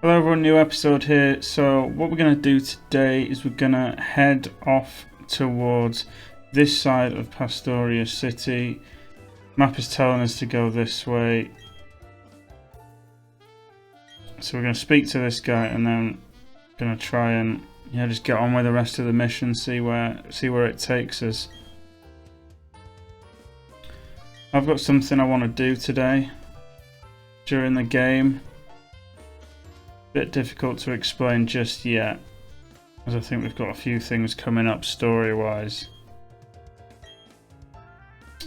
Hello everyone, new episode here. So what we're going to do today is we're going to head off towards this side of Pastoria City. Map is telling us to go this way. So we're going to speak to this guy and then going to try and just get on with the rest of the mission, see where it takes us. I've got something I want to do today during the game. Bit difficult to explain just yet, as I think we've got a few things coming up story-wise.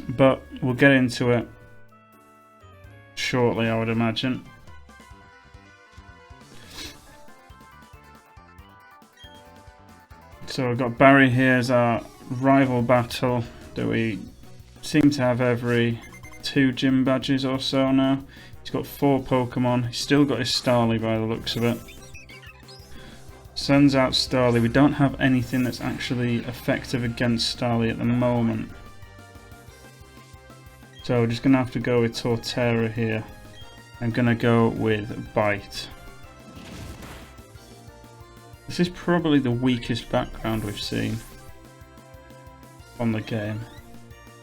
But we'll get into it shortly, I would imagine. So we've got Barry here as our rival battle that we seem to have every 2 gym badges or so now. He's got 4 Pokemon. He's still got his Starly by the looks of it. Sends out Starly. We don't have anything that's actually effective against Starly at the moment. So we're just going to have to go with Torterra here. I'm going to go with Bite. This is probably the weakest background we've seen on the game.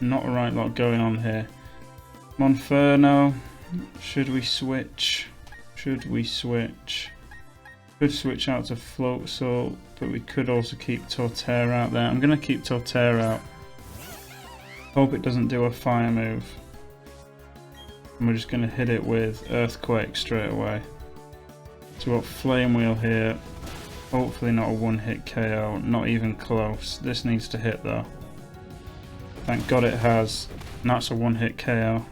Not a right lot going on here. Monferno. Should we switch? Could switch out to Floatzel, but we could also keep Torterra out there. I'm going to keep Torterra out. Hope it doesn't do a fire move. And we're just going to hit it with Earthquake straight away. So we've got Flame Wheel here. Hopefully not a one-hit KO, not even close. This needs to hit though. Thank God it has. And that's a one-hit KO.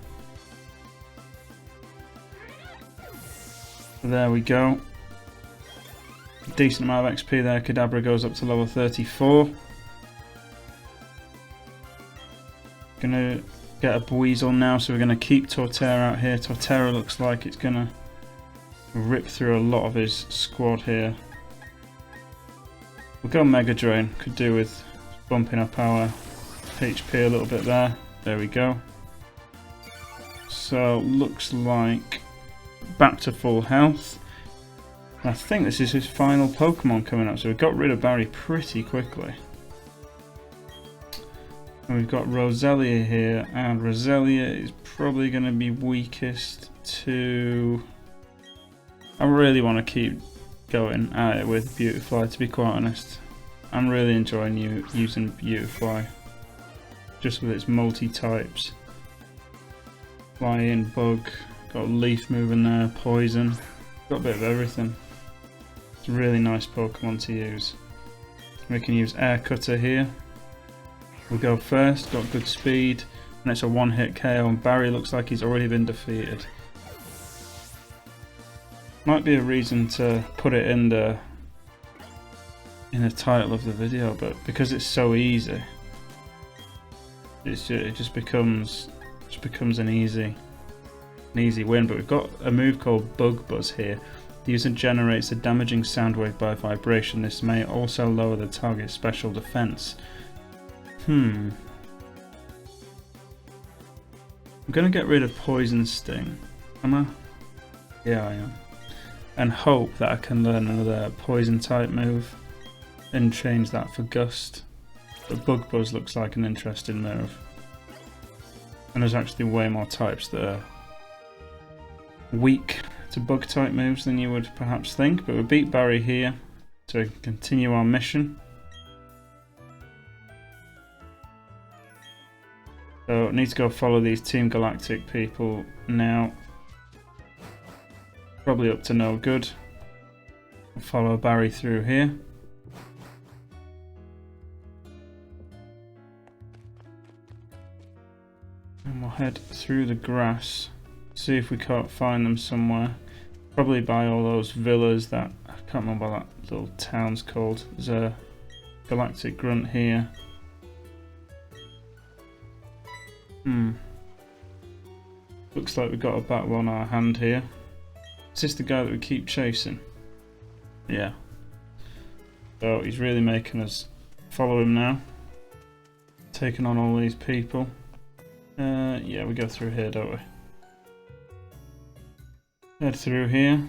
There we go. Decent amount of XP there. Kadabra goes up to level 34. Gonna get a Buizel now, so we're gonna keep Torterra out here. Torterra looks like it's gonna rip through a lot of his squad here. We'll go Mega Drain. Could do with bumping up our HP a little bit there. There we go. So looks like back to full health. I think this is his final Pokemon coming up, so we got rid of Barry pretty quickly. And we've got Roselia here, and Roselia is probably going to be weakest to... I really want to keep going at it with Beautifly, to be quite honest. I'm really enjoying using Beautifly, just with its multi-types. Fly-in, Bug. Got Leaf moving there, Poison, got a bit of everything. It's a really nice Pokemon to use. We can use Air Cutter here. We'll go first, got good speed, and it's a one-hit KO, and Barry looks like he's already been defeated. Might be a reason to put it in the title of the video, but because it's so easy, it just becomes an easy win. But we've got a move called Bug Buzz here. The user generates a damaging sound wave by vibration. This may also lower the target's special defense. I'm gonna get rid of Poison Sting. Am I? Yeah, I am. And hope that I can learn another Poison type move and change that for Gust. But Bug Buzz looks like an interesting move. And there's actually way more types that are weak to bug type moves than you would perhaps think, but we beat Barry here to continue our mission. So I need to go follow these Team Galactic people now. Probably up to no good. We'll follow Barry through here. And we'll head through the grass. See if we can't find them somewhere. Probably by all those villas that I can't remember what that little town's called. There's a Galactic Grunt here. Looks like we've got a battle on our hand here. Is this the guy that we keep chasing? Yeah. So he's really making us follow him now. Taking on all these people. Yeah, we go through here, don't we? Head through here.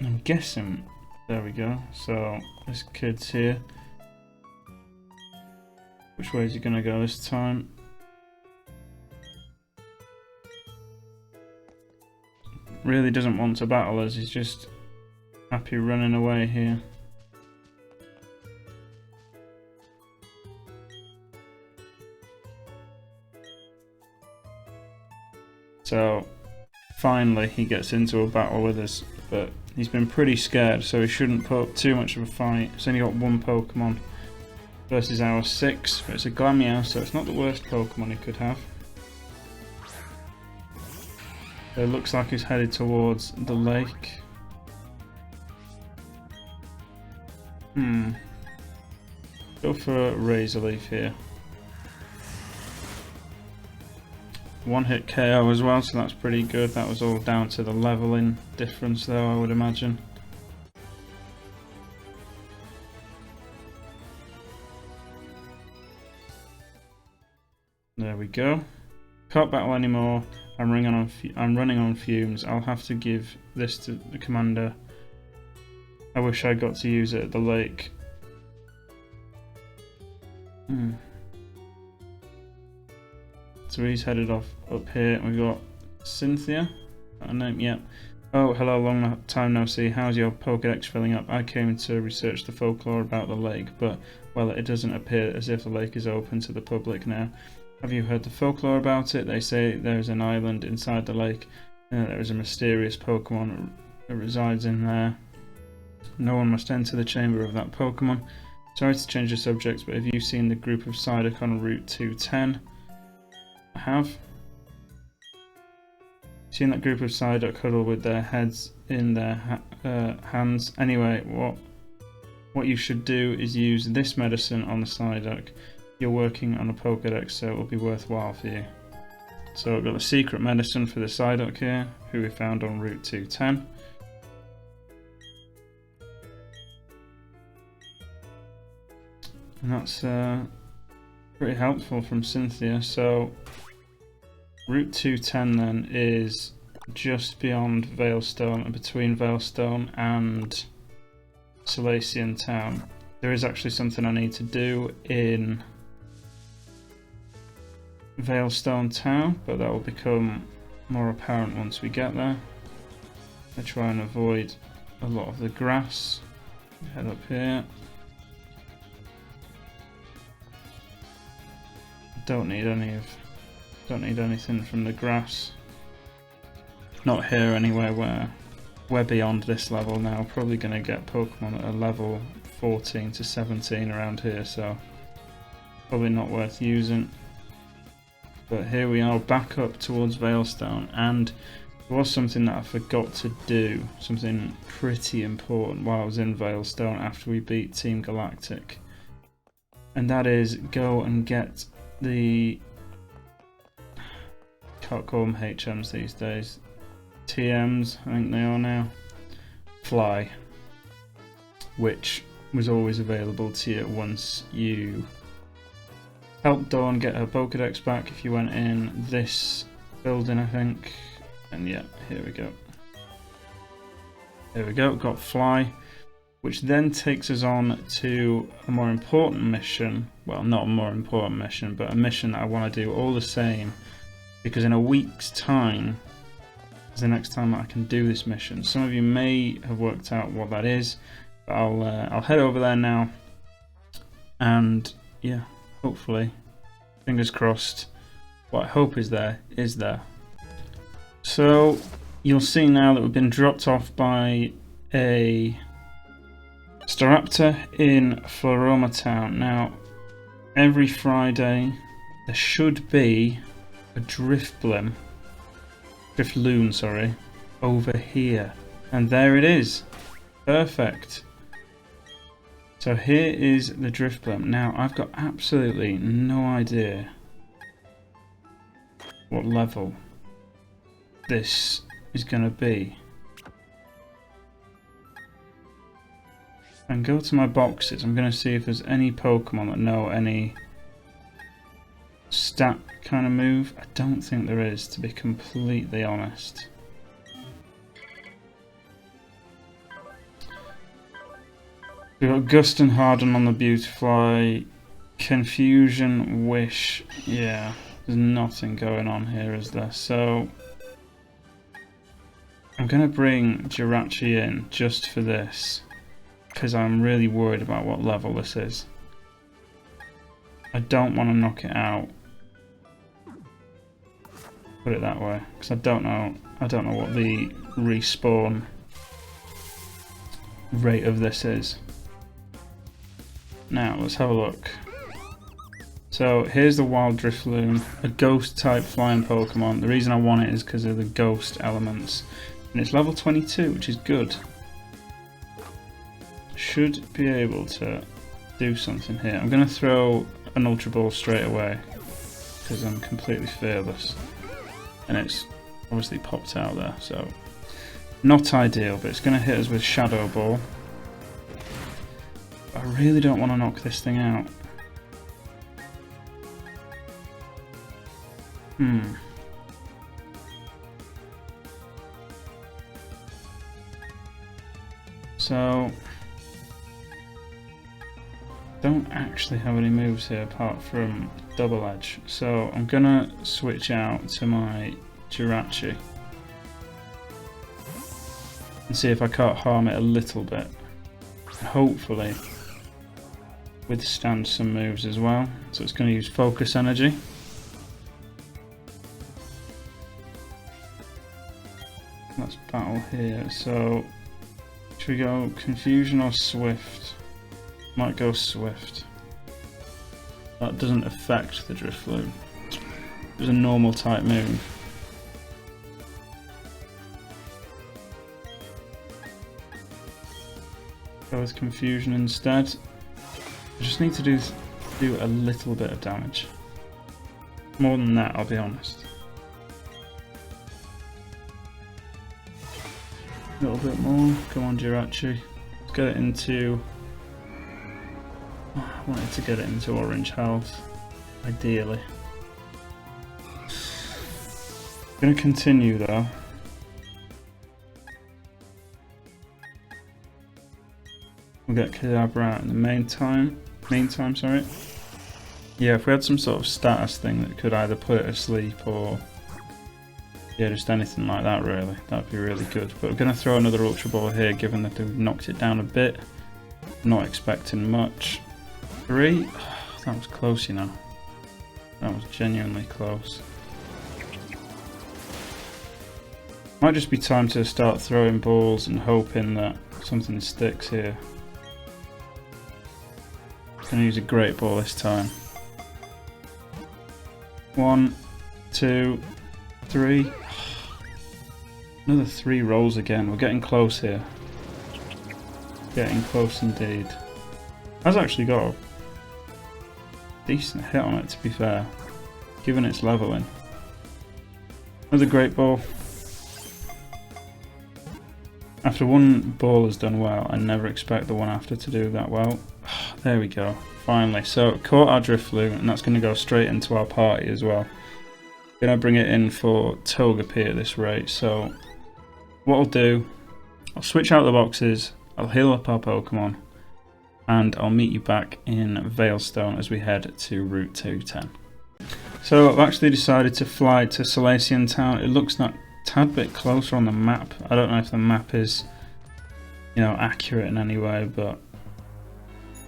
I'm guessing, there we go, so this kid's here. Which way is he going to go this time? Really doesn't want to battle us, he's just happy running away here. So finally he gets into a battle with us, but he's been pretty scared, so he shouldn't put up too much of a fight. He's only got one Pokemon versus our 6, but it's a Glameow, so it's not the worst Pokemon he could have. It looks like he's headed towards the lake. Go for a Razor Leaf here. One hit KO as well, so that's pretty good. That was all down to the leveling difference though, I would imagine. There we go. Can't battle anymore. I'm running on fumes. I'll have to give this to the commander. I wish I got to use it at the lake. So he's headed off up here. We've got Cynthia. Her name, yep. Oh, hello, long time no see. How's your Pokédex filling up? I came to research the folklore about the lake, but, well, it doesn't appear as if the lake is open to the public now. Have you heard the folklore about it? They say there's an island inside the lake, and there is a mysterious Pokemon that resides in there. No one must enter the chamber of that Pokemon. Sorry to change the subject, but have you seen the group of Psyduck on Route 210? I have. Seen that group of Psyduck huddle with their heads in their hands. Anyway, what you should do is use this medicine on the Psyduck. You're working on a Pokédex, so it will be worthwhile for you. So I've got a secret medicine for the Psyduck here, who we found on Route 210. And that's pretty helpful from Cynthia. So Route 210 then is just beyond Veilstone and between Veilstone and Salacian Town. There is actually something I need to do in Veilstone Town, but that will become more apparent once we get there. I try and avoid a lot of the grass. Head up here. Don't need anything from the grass. Not here anyway, where we're beyond this level now. Probably going to get Pokemon at a level 14 to 17 around here, so probably not worth using. But here we are back up towards Veilstone, and there was something that I forgot to do, something pretty important while I was in Veilstone after we beat Team Galactic, and that is go and get the, can't call them HMs these days, TMs I think they are now, Fly, which was always available to you once you helped Dawn get her Pokédex back if you went in this building, I think. And yeah, here we go. There we go, got Fly, which then takes us on to a more important mission. Well, not a more important mission, but a mission that I want to do all the same, because in a week's time is the next time that I can do this mission. Some of you may have worked out what that is, but I'll head over there now, and yeah, hopefully, fingers crossed, what I hope is there is there. So you'll see now that we've been dropped off by a Staraptor in Floroma Town. Now, every Friday there should be a Drifloon, sorry, over here, and there it is. Perfect. So here is the Drifloon. Now I've got absolutely no idea what level this is going to be. And go to my boxes. I'm going to see if there's any Pokemon that know any stat kind of move. I don't think there is, to be completely honest. We've got Gust and Harden on the Beautifly. Confusion, Wish. Yeah, there's nothing going on here, is there? So I'm going to bring Jirachi in just for this, because I'm really worried about what level this is. I don't want to knock it out. Put it that way, because I don't know what the respawn rate of this is. Now let's have a look. So here's the Wild Drifloon, a ghost type flying Pokemon. The reason I want it is because of the ghost elements. And it's level 22, which is good. Should be able to do something here. I'm going to throw an Ultra Ball straight away, because I'm completely fearless. And it's obviously popped out there, so not ideal, but it's going to hit us with Shadow Ball. I really don't want to knock this thing out. So don't actually have any moves here apart from Double Edge, so I'm gonna switch out to my Jirachi and see if I can't harm it a little bit, and hopefully withstand some moves as well. So it's going to use Focus Energy. Let's battle here. So should we go Confusion or Swift? Might go Swift. That doesn't affect the Drifloon. It was a normal type move. Go with Confusion instead. I just need to do a little bit of damage. More than that, I'll be honest. A little bit more. Come on, Jirachi. Let's get it into... I wanted to get it into orange health, ideally. I'm going to continue though. We'll get Kadabra out in the meantime, sorry. Yeah, if we had some sort of status thing that could either put it asleep or... yeah, just anything like that really. That'd be really good. But we're going to throw another Ultra Ball here, given that we've knocked it down a bit. Not expecting much. 3? That was close, you know. That was genuinely close. Might just be time to start throwing balls and hoping that something sticks here. Gonna use a Great Ball this time. 1, 2, 3. Another 3 rolls again. We're getting close here. Getting close indeed. Has actually got a decent hit on it, to be fair, given its leveling. Another Great Ball. After one ball has done well, I never expect the one after to do that well. There we go, finally. So caught our Drifloon, and that's going to go straight into our party as well. Gonna bring it in for Togepi at this rate. So what I'll do, I'll switch out the boxes, I'll heal up our Pokemon, and I'll meet you back in Veilstone as we head to Route 210. So I've actually decided to fly to Salacian Town. It looks a tad bit closer on the map. I don't know if the map is, you know, accurate in any way, but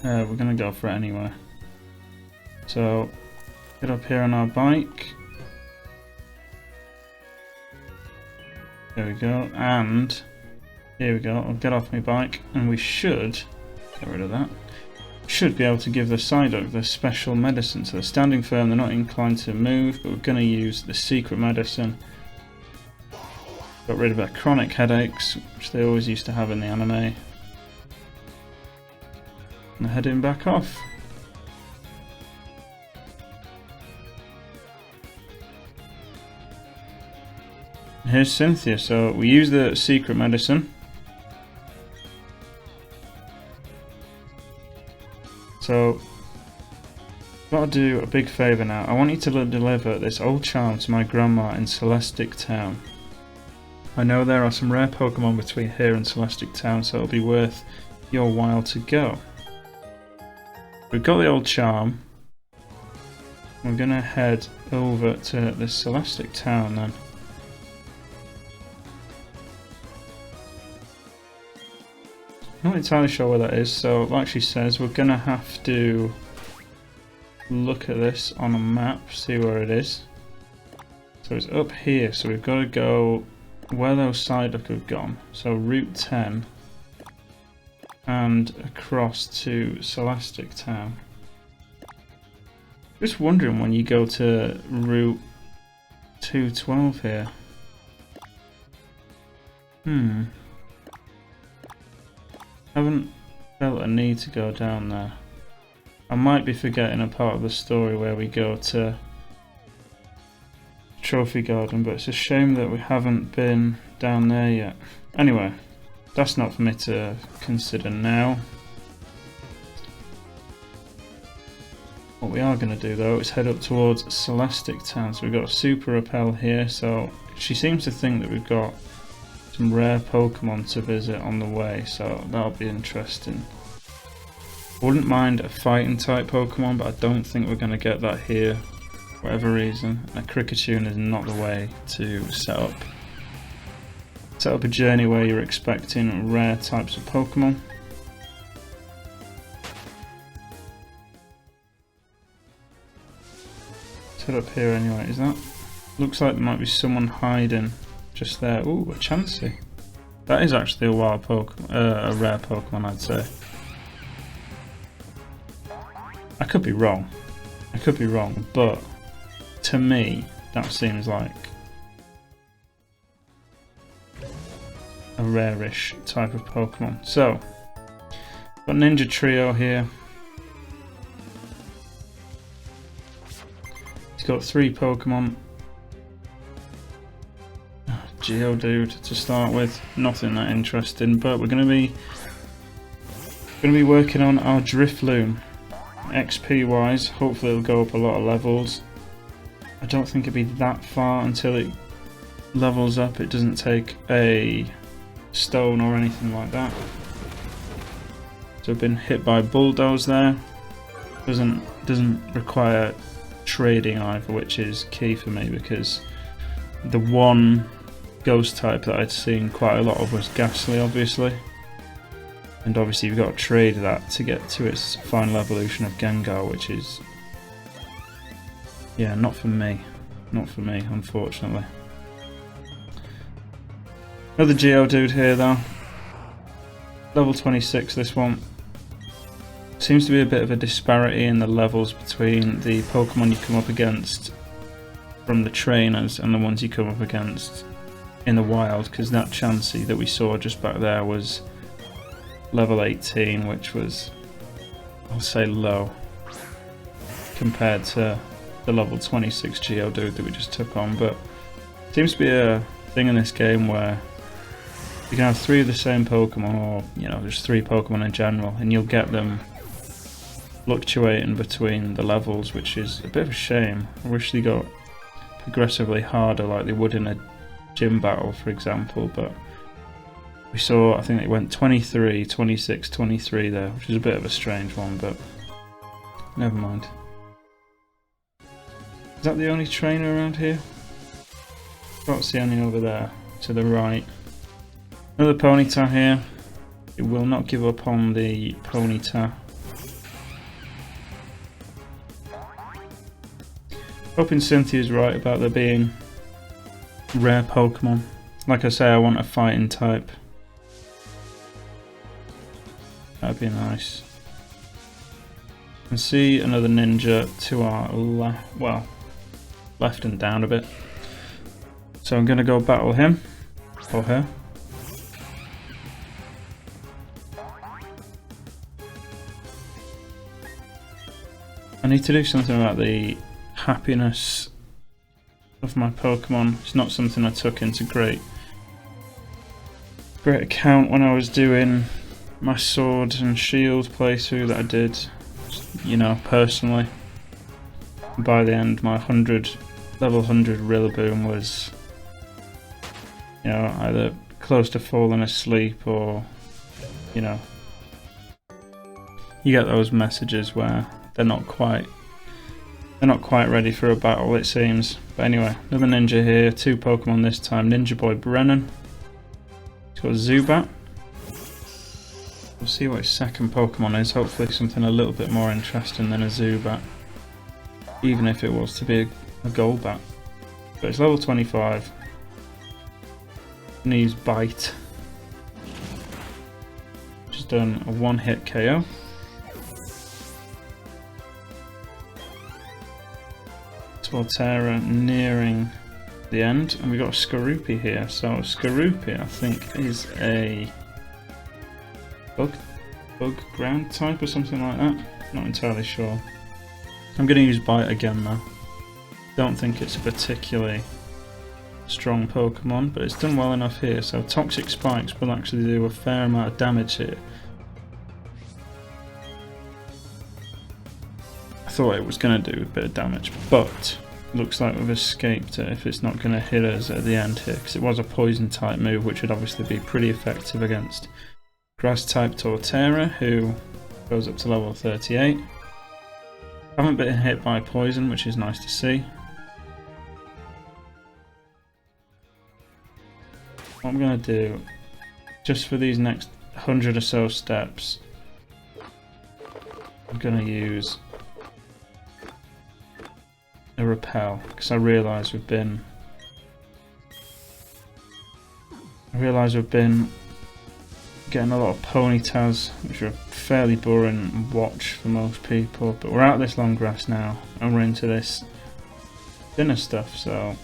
we're gonna go for it anyway. So get up here on our bike. There we go, and here we go. I'll get off my bike, and we should get rid of that. Should be able to give the Psyduck the special medicine. So they're standing firm, they're not inclined to move, but we're going to use the secret medicine. Got rid of their chronic headaches, which they always used to have in the anime. And they're heading back off. Here's Cynthia. So we use the secret medicine. So, gotta do a big favour now. I want you to deliver this old charm to my grandma in Celestic Town. I know there are some rare Pokemon between here and Celestic Town, so it'll be worth your while to go. We've got the old charm. We're gonna head over to the Celestic Town then. Not entirely sure where that is, so it actually says we're gonna have to look at this on a map, see where it is. So it's up here, so we've got to go where those Psyduck have gone. So Route 10 and across to Celestic Town. Just wondering when you go to Route 212 here. Haven't felt a need to go down there. I might be forgetting a part of the story where we go to Trophy Garden, but it's a shame that we haven't been down there yet. Anyway, that's not for me to consider now. What we are going to do though is head up towards Celestic Town. So we've got a Super Repel here, so she seems to think that we've got some rare Pokemon to visit on the way, so that'll be interesting. Wouldn't mind a fighting type Pokemon, but I don't think we're going to get that here for whatever reason. A Kricketune is not the way to set up a journey where you're expecting rare types of Pokemon. Let's head up here anyway. Is that? Looks like there might be someone hiding just there. Ooh, a Chansey. That is actually a wild Pokemon, a rare Pokemon, I'd say. I could be wrong. But to me, that seems like a rare-ish type of Pokemon. So, got Ninja Trio here. He's got 3 Pokemon. Geodude to start with, nothing that interesting, but we're going to be working on our Drifloon. XP wise, hopefully it'll go up a lot of levels. I don't think it'll be that far until it levels up. It doesn't take a stone or anything like that. So I've been hit by Bulldoze there. Doesn't require trading either, which is key for me because the one ghost type that I'd seen quite a lot of was Ghastly, obviously. And obviously you've got to trade that to get to its final evolution of Gengar, which is, yeah, not for me. Not for me, unfortunately. Another Geodude here though. Level 26 this one. Seems to be a bit of a disparity in the levels between the Pokemon you come up against from the trainers and the ones you come up against in the wild, because that Chansey that we saw just back there was level 18, which was, I'll say, low compared to the level 26 Geodude that we just took on. But it seems to be a thing in this game where you can have 3 of the same Pokemon, or you know, just 3 Pokemon in general, and you'll get them fluctuating between the levels, which is a bit of a shame. I wish they got progressively harder like they would in a gym battle, for example, but we saw, I think it went 23, 26, 23 there, which is a bit of a strange one, but never mind. Is that the only trainer around here? Can't see any over there to the right. Another Ponyta here. It will not give up on the Ponyta. Hoping Cynthia's right about there being rare Pokemon. Like I say, I want a fighting type. That'd be nice. And see another ninja to our left and down a bit. So I'm going to go battle him or her. I need to do something about the happiness of my Pokemon. It's not something I took into great account when I was doing my Sword and Shield playthrough that I did, you know, personally. By the end, my level 100 Rillaboom was, you know, either close to falling asleep or, you know, you get those messages where they're not quite ready for a battle, it seems. But anyway, another ninja here, 2 Pokemon this time. Ninja Boy Brennan. He's got Zubat. We'll see what his second Pokemon is. Hopefully something a little bit more interesting than a Zubat, even if it was to be a Golbat. But it's level 25. Gonna use Bite. Just done a 1-hit KO. Torterra nearing the end, and we got a Skarupi here. So Skarupi, I think, is a bug ground type or something like that. Not entirely sure. I'm going to use Bite again though. Don't think it's a particularly strong Pokemon, but it's done well enough here. So Toxic Spikes will actually do a fair amount of damage here. I thought it was going to do a bit of damage, but looks like we've escaped it if it's not going to hit us at the end here, because it was a poison type move, which would obviously be pretty effective against Grass type Torterra, who goes up to level 38. Haven't been hit by poison, which is nice to see. What I'm going to do, just for these next 100 or so steps, I'm going to use a Repel, because I realise we've been getting a lot of Ponytas, which are fairly boring watch for most people, but we're out of this long grass now and we're into this thinner stuff, so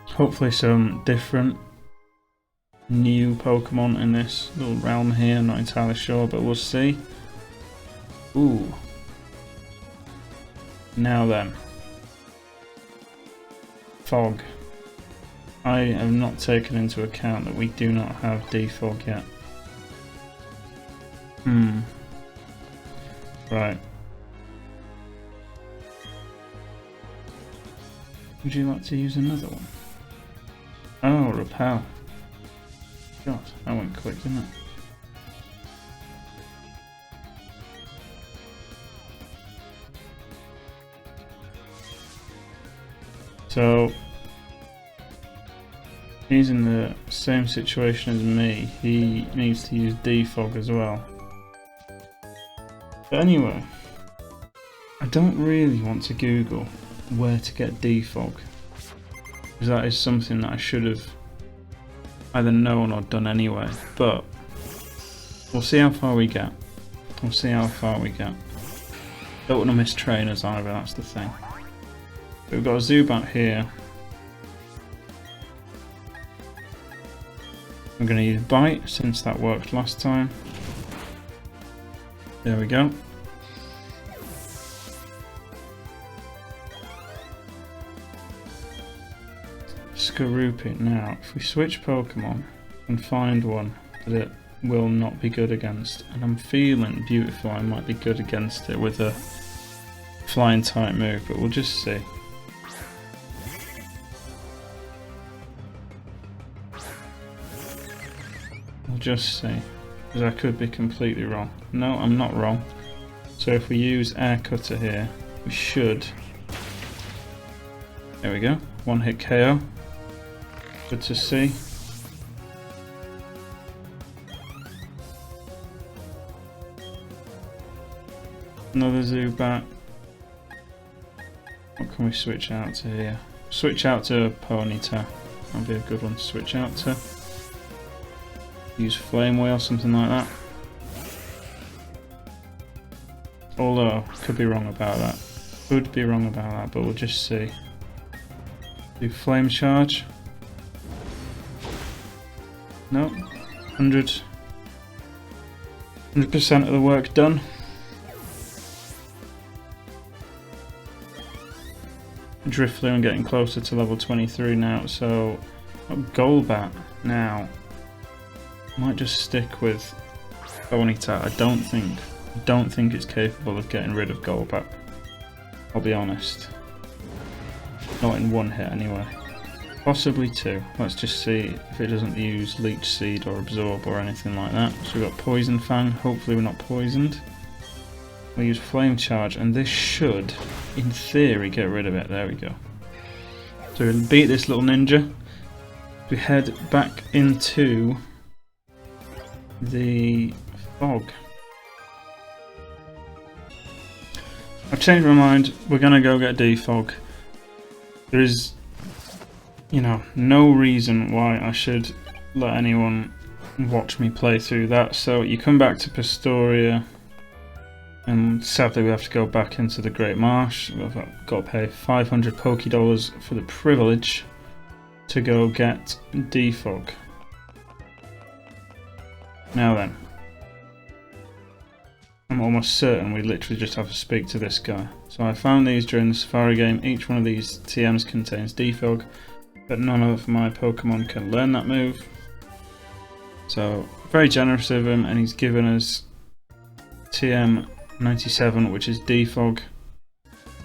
hopefully some different new Pokemon in this little realm here. Not entirely sure, but we'll see. Ooh. Now then. Fog. I have not taken into account that we do not have Defog yet. Right. Would you like to use another one? Oh, Repel. God, that went quick, didn't it? So he's in the same situation as me. He needs to use Defog as well. But anyway, I don't really want to Google where to get Defog, because that is something that I should have either known or done anyway. But we'll see how far we get. We'll see how far we get. Don't want to miss trainers either, that's the thing. But we've got a Zubat here. I'm going to use Bite since that worked last time. There we go. Skarupi. Now, if we switch Pokemon and find one that it will not be good against, and I'm feeling Beautiful, I might be good against it with a flying type move, but we'll just see. We'll just see, because I could be completely wrong. No, I'm not wrong. So if we use Air Cutter here, we should. There we go. 1-hit KO. Good to see. Another Zubat. What can we switch out to here? Switch out to Ponyta. That'll be a good one to switch out to. Use Flame Wheel, something like that. Although, could be wrong about that. Could be wrong about that, but we'll just see. Do Flame Charge. No. 100% of the work done. Drifloon getting closer to level 23 now, so Golbat now. Might just stick with Ponyta. I don't think it's capable of getting rid of Golbat. I'll be honest. Not in one hit anyway. Possibly two. Let's just see if it doesn't use Leech Seed or Absorb or anything like that. So we've got Poison Fang. Hopefully we're not poisoned. We'll use Flame Charge, and this should, in theory, get rid of it. There we go. So we'll beat this little ninja. We head back into the fog. I've changed my mind. We're gonna go get Defog. There is, you know, no reason why I should let anyone watch me play through that. So you come back to Pastoria, and sadly we have to go back into the Great Marsh. We've got to pay 500 Poké-Dollars for the privilege to go get Defog. Now then, I'm almost certain we literally just have to speak to this guy. So I found these during the Safari game. Each one of these TMs contains Defog, but none of my Pokemon can learn that move. So very generous of him, and he's given us TM 97, which is Defog.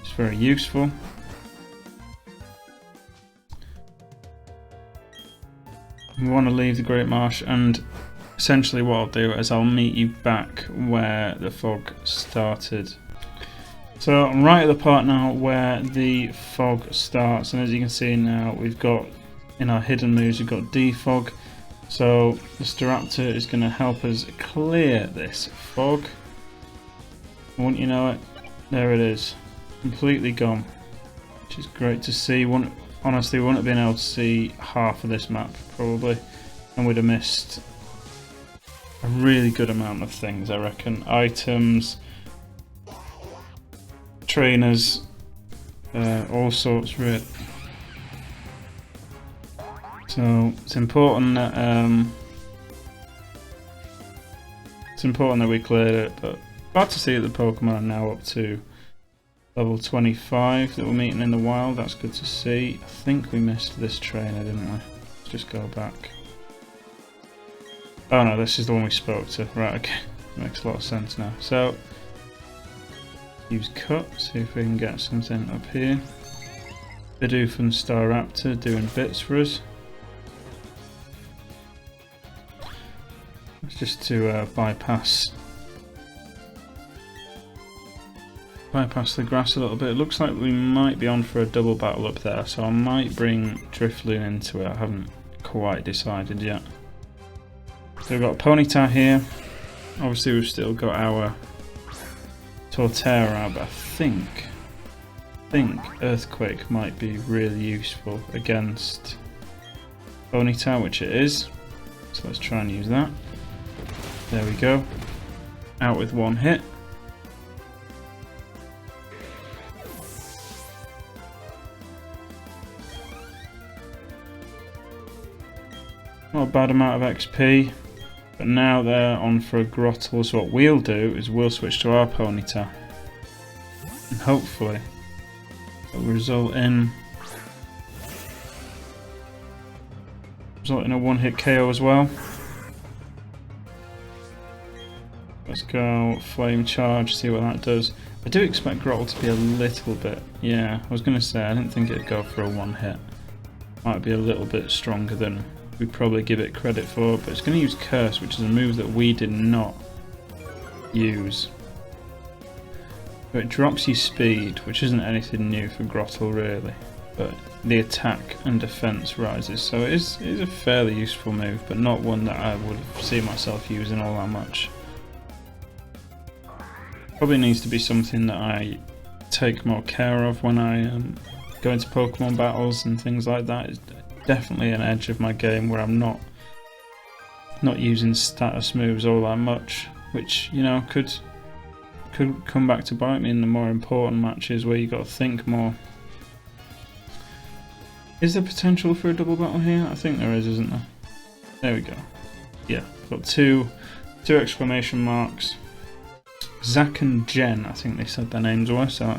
It's very useful. We want to leave the Great Marsh, and essentially what I'll do is I'll meet you back where the fog started. So I'm right at the part now where the fog starts, and as you can see now, we've got in our hidden moves, we've got Defog. So the Staraptor is going to help us clear this fog. Wouldn't you know it, there it is, completely gone, which is great to see. Honestly, we wouldn't have been able to see half of this map probably, and we'd have missed a really good amount of things, I reckon. Items, trainers, all sorts really. So it's important that we cleared it, but glad to see that the Pokemon are now up to level 25 that we're meeting in the wild. That's good to see. I think we missed this trainer, didn't we? Let's just go back. Oh no, this is the one we spoke to. Right, okay. Makes a lot of sense now. So, use Cut, see if we can get something up here. Bidoof and Staraptor doing bits for us. It's just to bypass the grass a little bit. It looks like we might be on for a double battle up there, so I might bring Drifloon into it. I haven't quite decided yet. So we've got a Ponyta here. Obviously we've still got our Torterra, but I think Earthquake might be really useful against Ponyta, which it is. So let's try and use that. There we go. Out with one hit. Not a bad amount of XP, but now they're on for a Grottle, so what we'll do is we'll switch to our Ponyta, and hopefully it'll result in a one-hit KO as well. Let's go Flame Charge, see what that does. I do expect Grottle to be a little bit, yeah, I was going to say I didn't think it'd go for a one-hit. Might be a little bit stronger than we'd probably give it credit for, but it's going to use Curse, which is a move that we did not use. But it drops your speed, which isn't anything new for Grottle really, but the attack and defense rises, so it is a fairly useful move, but not one that I would see myself using all that much. Probably needs to be something that I take more care of when I go into Pokemon battles and things like that. It's definitely an edge of my game where I'm not using status moves all that much, which, you know, could come back to bite me in the more important matches where you got to think more. Is there potential for a double battle here? I think there is, isn't there? There we go. Yeah, got two exclamation marks. Zach and Jen, I think they said their names were, so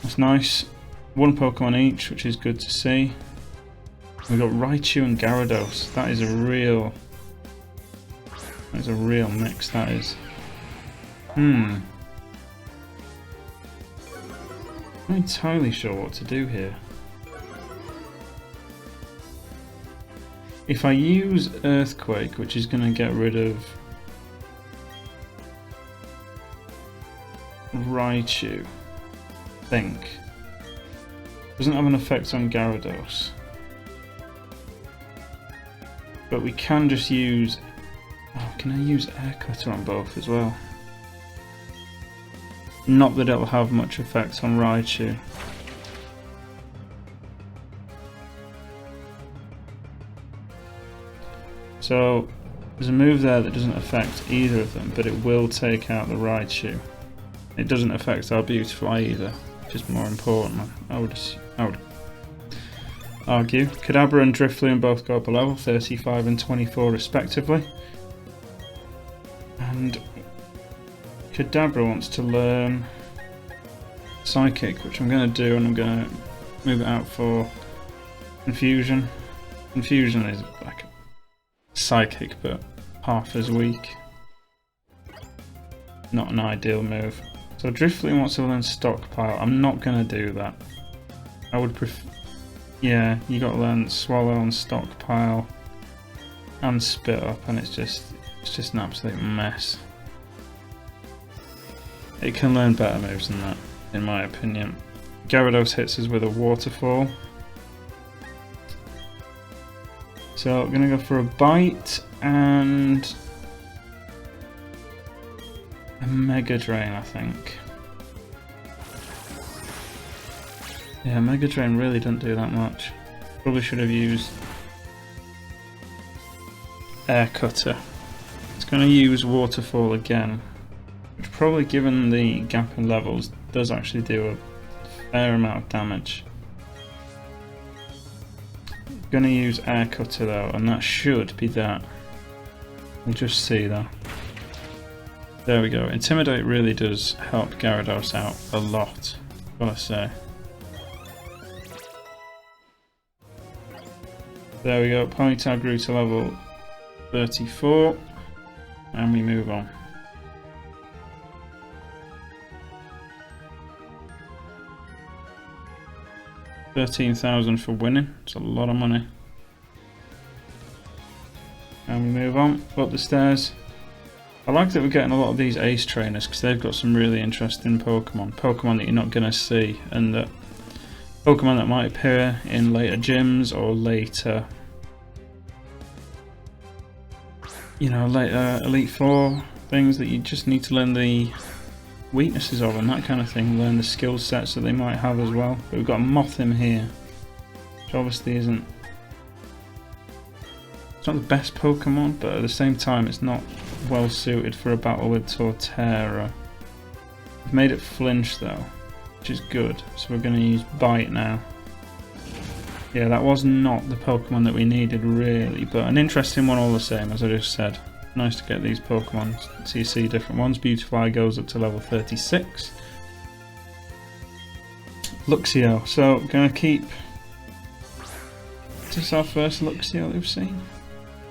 that's nice. One Pokemon each, which is good to see. We've got Raichu and Gyarados. That is a real mix, that is. I'm not entirely sure what to do here. If I use Earthquake, which is going to get rid of Raichu, I think. Doesn't have an effect on Gyarados. But we can just use... Oh, can I use Air Cutter on both as well? Not that it'll have much effect on Raichu. So, there's a move there that doesn't affect either of them, but it will take out the Raichu. It doesn't affect our Beautifly either, which is more important, I would argue. Kadabra and Drifloon both go up a level, 35 and 24 respectively. And Kadabra wants to learn Psychic, which I'm going to do, and I'm going to move it out for Confusion. Confusion is like Psychic, but half as weak. Not an ideal move. So Drifloon wants to learn Stockpile. I'm not going to do that. I would prefer... Yeah, you got to learn Swallow and Stockpile and Spit Up, and it's just an absolute mess. It can learn better moves than that, in my opinion. Gyarados hits us with a Waterfall. So I'm going to go for a Bite and a Mega Drain, I think. Yeah, Mega Drain really doesn't do that much. Probably should have used Air Cutter. It's going to use Waterfall again, which probably, given the gap in levels, does actually do a fair amount of damage. Going to use Air Cutter though, and that should be that. We'll just see though. There we go. Intimidate really does help Gyarados out a lot, gotta say. There we go. Ponytail grew to level 34, and we move on. $13,000 for winning. It's a lot of money. And we move on up the stairs. I like that we're getting a lot of these ace trainers because they've got some really interesting Pokemon that you're not going to see, and that Pokemon that might appear in later gyms or later, you know, later Elite Four things that you just need to learn the weaknesses of and that kind of thing, learn the skill sets that they might have as well. But we've got Mothim here, which obviously isn't, it's not the best Pokemon, but at the same time it's not well suited for a battle with Torterra. We've made it flinch though, which is good, so we're going to use Bite now. Yeah, that was not the Pokemon that we needed really, but an interesting one all the same, as I just said. Nice to get these Pokemon, so you see different ones. Beautifly goes up to level 36. Luxio, so going to keep... Is this our first Luxio that we've seen?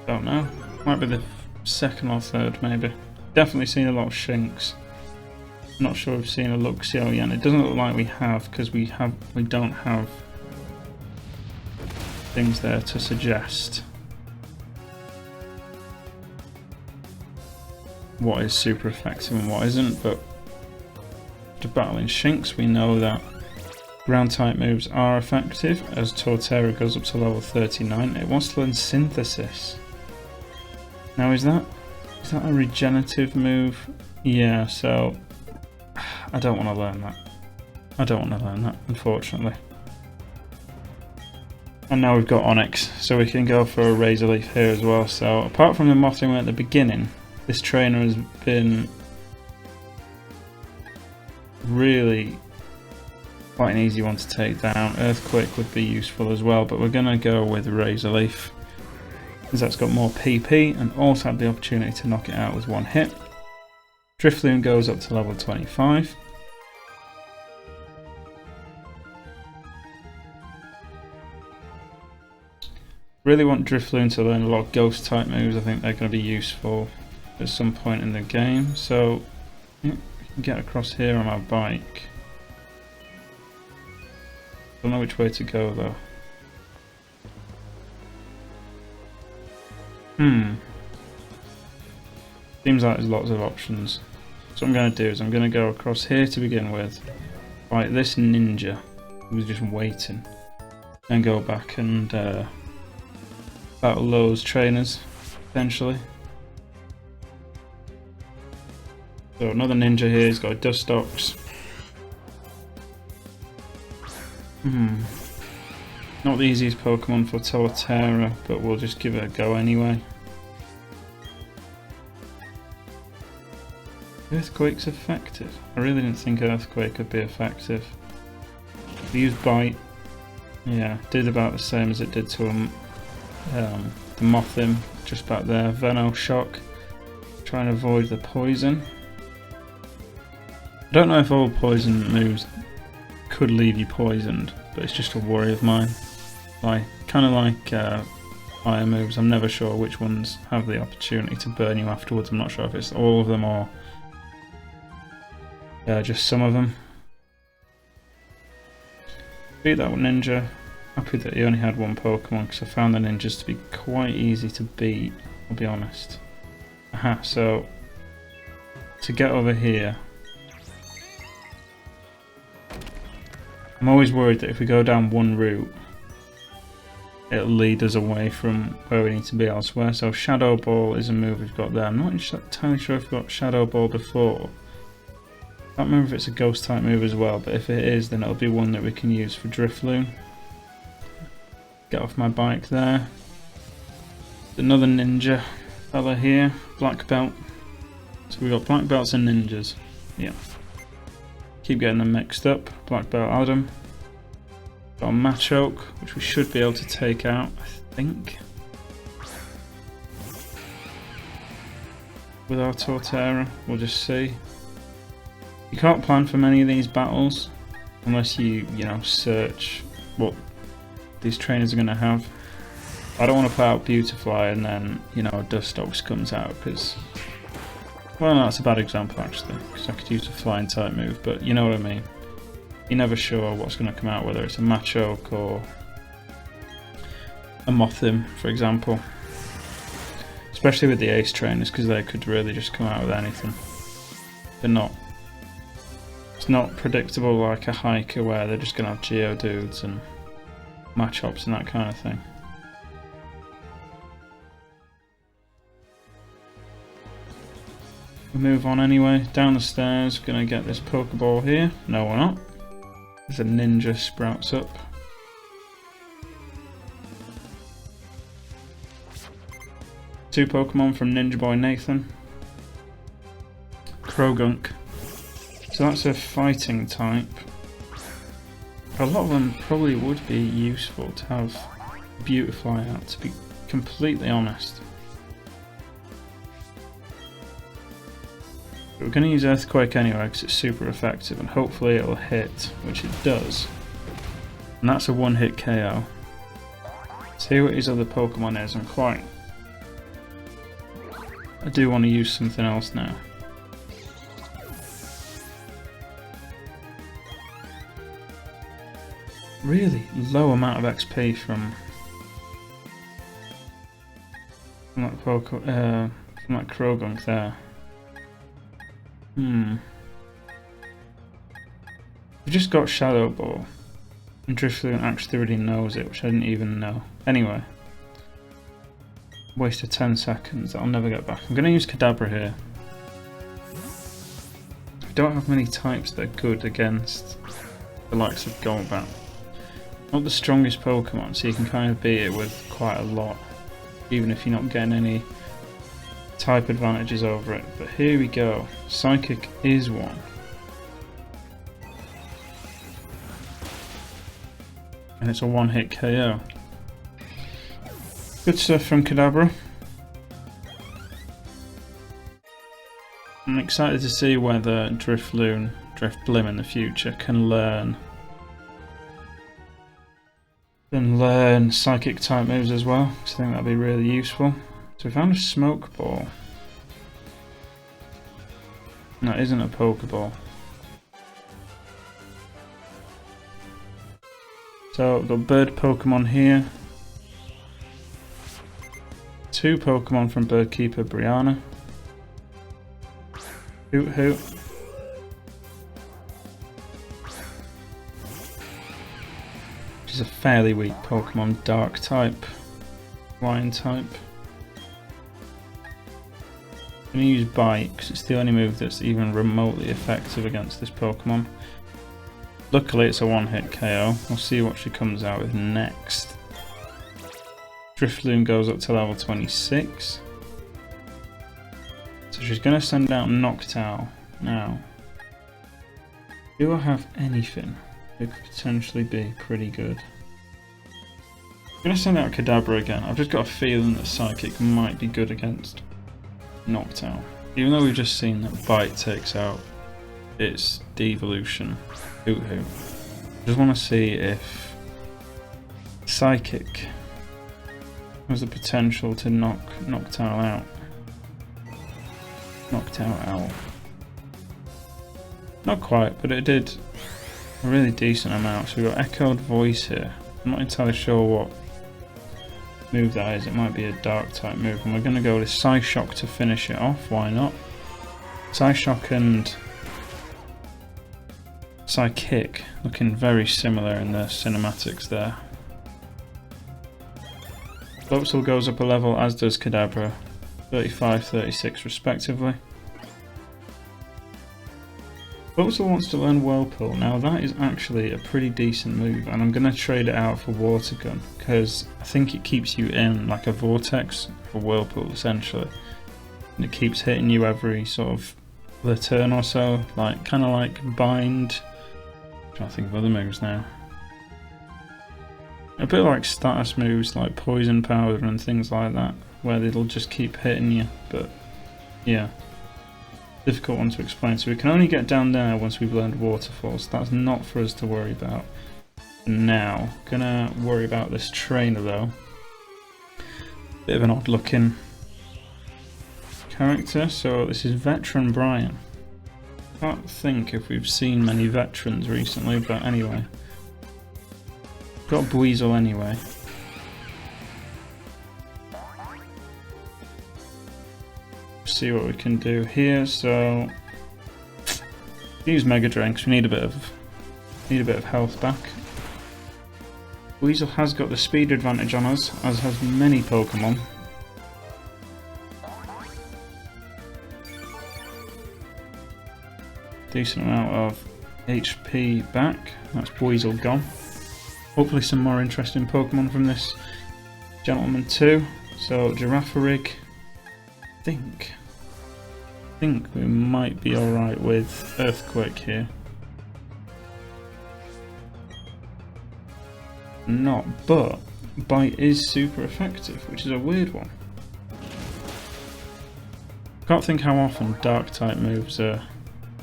Don't know, might be the second or third maybe. Definitely seen a lot of Shinx. Not sure we've seen a Luxio yet. It doesn't look like we have, because we don't have things there to suggest what is super effective and what isn't. But to battling Shinx, we know that ground type moves are effective, as Torterra goes up to level 39. It wants to learn Synthesis. Now is that a regenerative move? Yeah, so I don't want to learn that. I don't want to learn that, unfortunately. And now we've got Onyx, so we can go for a Razor Leaf here as well. So apart from the Mothim at the beginning, this trainer has been really quite an easy one to take down. Earthquake would be useful as well, but we're going to go with Razor Leaf, because that's got more PP and also had the opportunity to knock it out with one hit. Drifloon goes up to level 25. Really want Drifloon to learn a lot of ghost type moves. I think they're going to be useful at some point in the game. So yeah, we can get across here on our bike. Don't know which way to go though. Seems like there's lots of options. So what I'm going to do is I'm going to go across here to begin with, fight this ninja who was just waiting, and go back and battle those trainers, potentially. So another ninja here, he's got a Dustox. Not the easiest Pokemon for Torterra, but we'll just give it a go anyway. Earthquake's effective. I really didn't think Earthquake could be effective. We used Bite. Yeah, did about the same as it did to the Mothim just back there. Veno Shock. Trying to avoid the poison. I don't know if all poison moves could leave you poisoned, but it's just a worry of mine. Kind of like fire moves, I'm never sure which ones have the opportunity to burn you afterwards. I'm not sure if it's all of them or just some of them. Beat that ninja. Happy that he only had one Pokemon because I found the ninjas to be quite easy to beat, I'll be honest. Aha, so to get over here, I'm always worried that if we go down one route, it'll lead us away from where we need to be elsewhere. So Shadow Ball is a move we've got there. I'm not entirely sure if we've got Shadow Ball before. I can't remember if it's a ghost type move as well, but if it is, then it'll be one that we can use for Drifloon. Get off my bike there. Another ninja fella here, black belt. So we've got black belts and ninjas. Yeah. Keep getting them mixed up. Black belt Adam. Got a Machoke, which we should be able to take out, I think. With our Torterra, we'll just see. You can't plan for many of these battles unless you search what these trainers are going to have. I don't want to put out Beautifly and then, a Dustox comes out because, well, no, that's a bad example actually, because I could use a flying type move, but you know what I mean. You're never sure what's going to come out, whether it's a Machoke or a Mothim, for example. Especially with the Ace trainers, because they could really just come out with anything. It's not predictable like a Hiker where they're just going to have Geodudes and Machops and that kind of thing. We move on anyway, down the stairs, gonna get this Pokeball here. No, we're not. There's a ninja sprouts up. Two Pokemon from Ninja Boy Nathan. Krogunk. So that's a fighting type. A lot of them probably would be useful to have Beautifly out, to be completely honest. But we're going to use Earthquake anyway because it's super effective and hopefully it'll hit, which it does. And that's a one-hit KO. See what his other Pokemon is. I do want to use something else now. Really low amount of XP from that Krogunk there. We've just got Shadow Ball, and Drifloon actually already knows it, which I didn't even know. Anyway, wasted 10 seconds, I'll never get back. I'm going to use Kadabra here. We don't have many types that are good against the likes of Golbat. Not the strongest Pokemon, so you can kind of beat it with quite a lot, even if you're not getting any type advantages over it. But here we go. Psychic is one. And it's a one-hit KO. Good stuff from Kadabra. I'm excited to see whether Drifloon, Drifblim in the future can learn psychic type moves as well, because I think that'd be really useful. So we found a Smoke Ball. That isn't a Pokeball. So we've got bird Pokemon here. Two Pokemon from Birdkeeper Brianna. Hoot Hoot. Which is a fairly weak Pokemon, Dark type, Flying type. I'm going to use Bite because it's the only move that's even remotely effective against this Pokemon. Luckily it's a one-hit KO. We'll see what she comes out with next. Drifloon goes up to level 26. So she's going to send out Noctowl. Now, do I have anything that could potentially be pretty good? I'm going to send out Kadabra again. I've just got a feeling that Psychic might be good against Noctowl. Even though we've just seen that Bite takes out its devolution. Hoot Hoot. I just want to see if Psychic has the potential to knock Noctowl out. Noctowl out. Not quite, but it did a really decent amount. So we've got Echoed Voice here. I'm not entirely sure what move that is. It might be a dark type move, and we're going to go with Psyshock to finish it off. Why not? Psyshock and Psychic looking very similar in the cinematics there. Floatzel goes up a level, as does Kadabra, 35, 36 respectively. Floatzel wants to learn Whirlpool. Now that is actually a pretty decent move, and I'm going to trade it out for Water Gun because I think it keeps you in like a vortex for Whirlpool essentially, and it keeps hitting you every sort of the turn or so, like kind of like Bind. I'm trying to think of other moves now. A bit like status moves like Poison Powder and things like that, where it'll just keep hitting you. But yeah, difficult one to explain. So we can only get down there once we've learned Waterfall, so that's not for us to worry about. Now, gonna worry about this trainer though. Bit of an odd looking character. So this is Veteran Brian. Can't think if we've seen many veterans recently, but anyway. Got Buizel anyway. See what we can do here. So use Mega Drain because we need a bit of health back. Buizel has got the speed advantage on us, as has many Pokemon. Decent amount of HP back. That's Buizel gone. Hopefully some more interesting Pokemon from this gentleman too. So Girafarig, I think we might be alright with Earthquake here. Not, but Bite is super effective, which is a weird one. Can't think how often Dark type moves are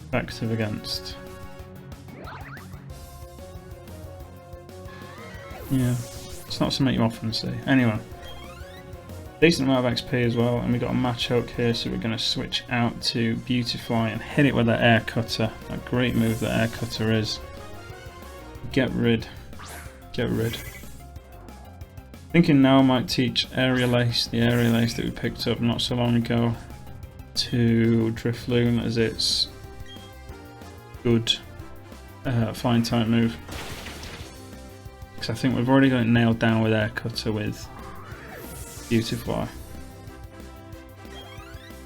effective against. Yeah, it's not something you often see. Anyway, decent amount of XP as well, and we got a Machoke here, so we're going to switch out to Beautifly and hit it with the Air Cutter. A great move that Air Cutter is. Get rid. Thinking now I might teach Aerial Ace, the Aerial Ace that we picked up not so long ago, to Drifloon as its good flying type move. Because I think we've already got it nailed down with Air Cutter with Beautifly.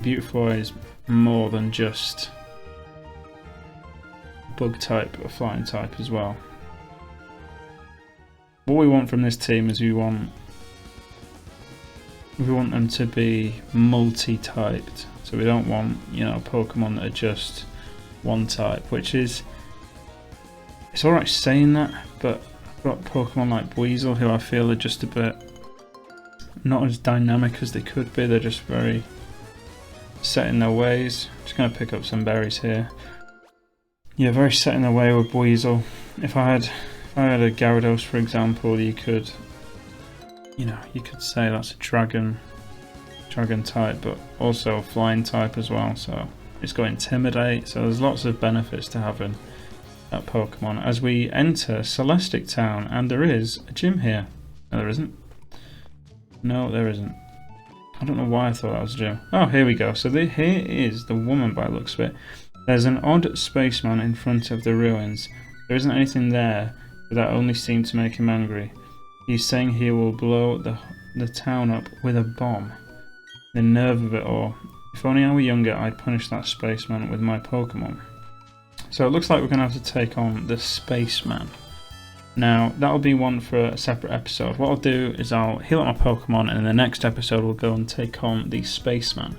Beautifly is more than just bug type or flying type as well. What we want from this team is we want them to be multi-typed. So we don't want, you know, Pokemon that are just one type, which is, it's alright saying that, but I've got Pokemon like Buizel who I feel are just a bit not as dynamic as they could be. They're just very set in their ways. Just going to pick up some berries here. Yeah, very set in their way with Buizel. If I had a Gyarados, for example, you could say that's a dragon type, but also a flying type as well. So it's got Intimidate. So there's lots of benefits to having that Pokemon. As we enter Celestic Town, and there is a gym here. No, there isn't. No, there isn't. I don't know why I thought that was Joe. Oh, here we go. So here is the woman by the looks of it. There's an odd spaceman in front of the ruins. There isn't anything there, but that only seemed to make him angry. He's saying he will blow the town up with a bomb. The nerve of it all. If only I were younger, I'd punish that spaceman with my Pokemon. So it looks like we're going to have to take on the spaceman. Now, that'll be one for a separate episode. What I'll do is I'll heal up my Pokemon, and in the next episode we'll go and take on the spaceman.